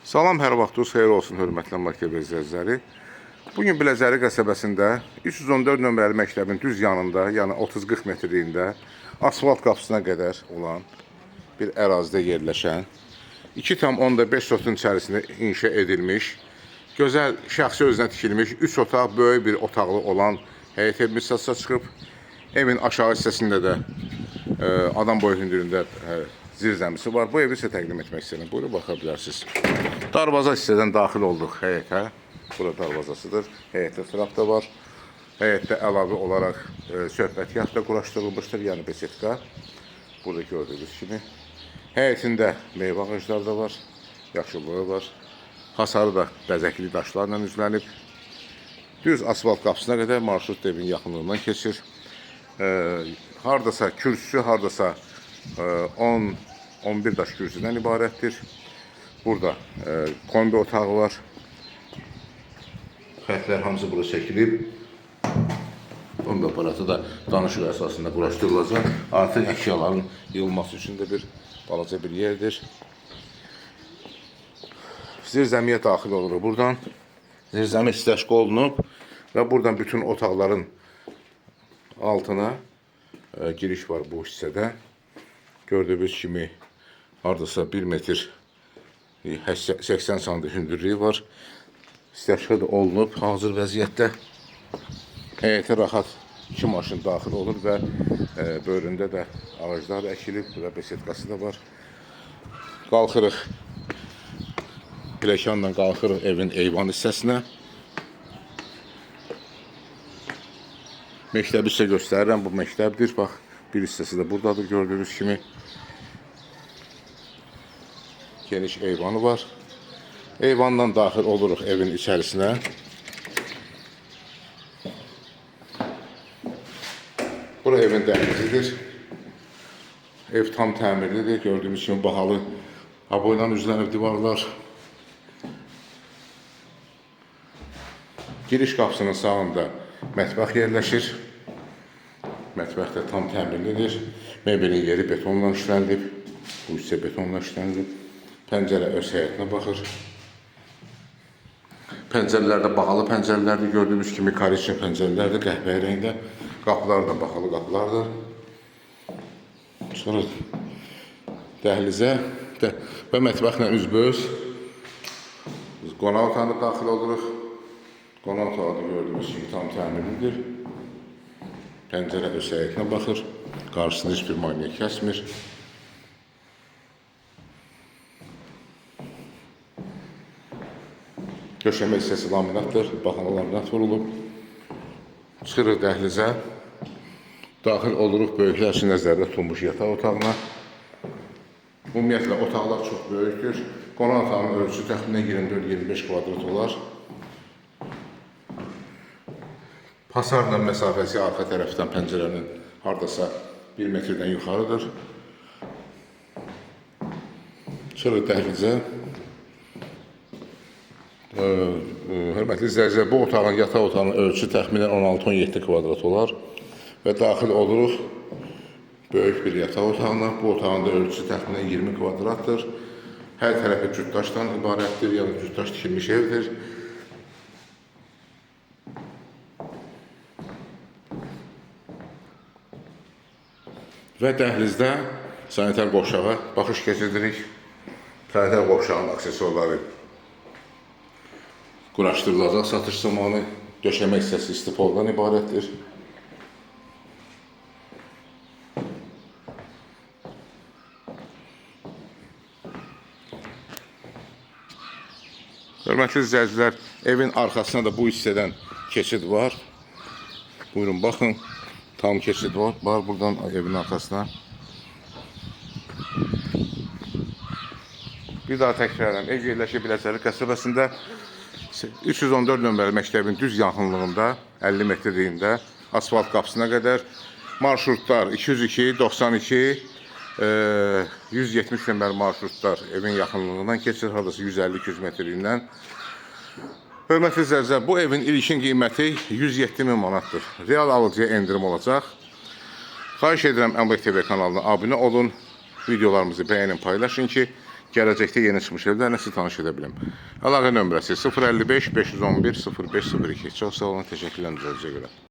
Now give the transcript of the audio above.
Salam, hər vaxtınız xeyir olsun, hörmətli məktəb izləyiciləri. Bugün Biləcəri qəsəbəsində 314 nömrəli məktəbin düz yanında, yəni 30-40 metrliyində asfalt qapısına qədər olan bir ərazidə yerləşən 2,5 sotun içərisində inşa edilmiş, gözəl şəxsi özünə tikilmiş 3 otaq, böyük bir otaqlı olan həyət ev missasına çıxıb. Evin aşağı hissəsində də adam boyu hündürlüyündə zirzəmisi var. Bu evi sizə təqdim etmək istəyirəm. Buyurun, baxa bilərsiniz. Darvaza hissədən daxil olduq həyətə. Bura darvazasıdır. Həyətdə trap da var. Həyətdə əlavə olaraq söhbətgah da quraşdırılmışdır, yəni besetka. Burada gördüyünüz kimi. Həyətində meyvə ağacları da var, yaşıllığı var. Hasarı da bəzəkli daşlarla üzlənib. Düz asfalt qapısına qədər marşrut evin yaxınlığından keçir. Hardasa kürsüsü, hardasa 10-11 daş kürsüdən ibarətdir. Burada kombi otağı var. Xətlər hamısı burada çəkilib. Kombi aparatı da danışıq əsasında quraşdırılacaq. Artıq əşyaların yığılması üçün də bir balaca bir yerdir. Zirzəmiyə daxil oluruq buradan. Zirzəmi istəşq olunub və buradan bütün otaqların altına giriş var bu hissədə. Gördüyünüz kimi hardasa 1 metr 80 sm hündürlüyü var. İstəşq da olunub hazır vəziyyətdə. Həyətə rahat 2 maşın daxil olur və böyründə də ağaclar əkilib və besetkası da var. Qalxırıq. Pləkanla qalxırıq evin eyvan hissəsinə. Məktəbi sizə göstərirəm. Bu məktəbdir. Bax, bir hissəsi də buradadır gördüyünüz kimi. Geniş eyvanı var. Eyvandan daxil oluruq evin içərisinə. Bura evin dəhlizidir. Ev tam təmirlidir. Gördüyünüz kimi bahalı aboyla üzlənib divarlar. Giriş qapısının sağında mətbəx yerləşir. Mətbəx də tam təmirlidir. Mebelin yeri betonla işlənilib. Bu hissə betonla işlənilib. Pəncərə öz həyətinə baxır. Pəncərələrdə bahalı pəncərələrdir. Gördüyünüz kimi korичnevə pəncərələrdir, qəhvəyi rəngdə. Qapılar da bahalı qapılardır. Sonra dəhlizə və mətbəxlə üzbəüz qonaq otağına daxil oluruq. Qonaq otağı da gördüyünüz kimi tam təmirlidir. Pəncərə öz həyətinə baxır. Qarşısında heç bir maneə kəsmir. Döşəmə hissəsi laminatdır. Baxana laminat vurulub. Çıxırıq dəhlizə. Daxil oluruq böyüklər üçün nəzərdə tutulmuş yataq otağına. Ümumiyyətlə, otaqlar çox böyükdür. Qonaq otağının ölçüsü təxminən 24-25 kvadrat olar. Hasarla məsafəsi arxa tərəfdən pəncərənin hardasa 1 metrdən yuxarıdır. Çıxırıq dəhlizə. Hörmətli izləyicilər, bu otağın, yataq otağının ölçüsü təxminən 16-17 kvadrat olar və daxil oluruq böyük bir yataq otağına. Bu otağın da ölçüsü təxminən 20 kvadratdır. Hər tərəfi cütdaşdan ibarətdir, yəni cütdaş tikilmiş evdir. Və dəhlizdə sanitar qovşağa baxış keçirdirik. Sanitar qovşağın aksesuarları quraşdırılacaq satış zamanı. Döşəmə hissəsi istipoldan ibarətdir. Hörmətli izləyicilər, evin arxasına da bu hissədən keçid var. Buyurun, baxın. Tam keçid var buradan evin arxasına. Bir daha təkrarlayım. Ev yerləşir Biləcəri qəsəbəsində 314 nömrəli məktəbin düz yaxınlığında 50 metrliyində asfalt qapısına qədər marşrutlar 202, 92, 170 nömrəli marşrutlar evin yaxınlığından keçir, hardasa 150-200 metrliyindən. Hörmətli izləyicilər, bu evin ilkin qiyməti 107.000 manatdır. Real alıcıya endirim olacaq. Xahiş edirəm, Əmlak TV kanalına abunə olun, videolarımızı bəyənin, paylaşın ki, gələcəkdə yeni çıxmış evlərlə sizi tanış edə bilim. Əlaqə nömrəsi 055 511 0502. Çox sağ olun, təşəkkürlər nəzərinizə görə.